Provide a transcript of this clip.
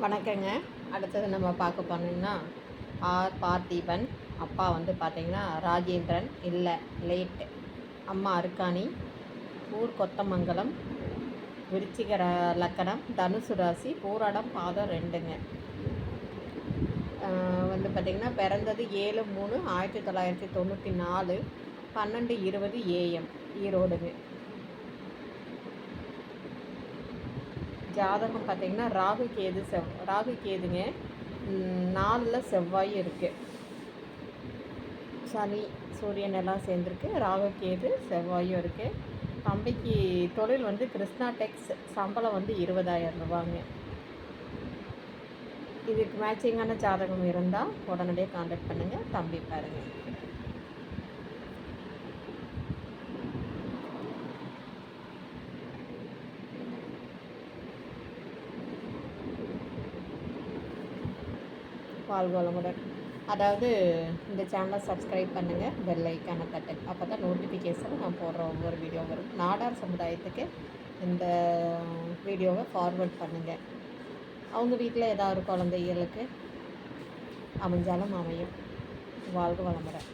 வணக்கங்க. அடுத்தது நம்ம பார்க்க போனோம்னா, பார்த்திபன். அப்பா வந்து பார்த்தீங்கன்னா, ராஜேந்திரன் இல்லை லேட். அம்மா அருக்காணி. ஊர் கொத்தமங்கலம். விருச்சிக லக்கணம். தனுசு ராசி. பூராடம் பாதம் 2ங்க. வந்து பார்த்திங்கன்னா, பிறந்தது 7/3/1994 12:20 AM ஈரோடுங்க. ஜாதகம் பார்த்திங்கன்னா ராகு கேதுங்க. 4ல் செவ்வாய் இருக்குது. சனி சூரியன் எல்லாம் சேர்ந்துருக்கு. ராகு கேது செவ்வாயும் இருக்குது. தம்பிக்கு தொழில் வந்து கிருஷ்ணா டெக்ஸ். சம்பளம் வந்து 20,000 ரூபாங்க. இதுக்கு மேட்சிங்கான ஜாதகம் இருந்தால் உடனடியாக கான்டாக்ட் பண்ணுங்கள். தம்பி பாருங்கள். வாழ்வளமுடன். அதாவது இந்த சேனலை சப்ஸ்கிரைப் பண்ணுங்கள், பெல் ஐக்கானை தட்டுங்க. அப்போ தான் நோட்டிஃபிகேஷன் நான் போடுற ஒவ்வொரு வீடியோ வரும். நாடார் சமுதாயத்துக்கு இந்த வீடியோவை ஃபார்வர்ட் பண்ணுங்கள். அவங்க வீட்டில் ஏதாவது ஒரு குழந்தைகளுக்கு அமைஞ்சாலும் அமையும். வாழ்க வளமுடன்.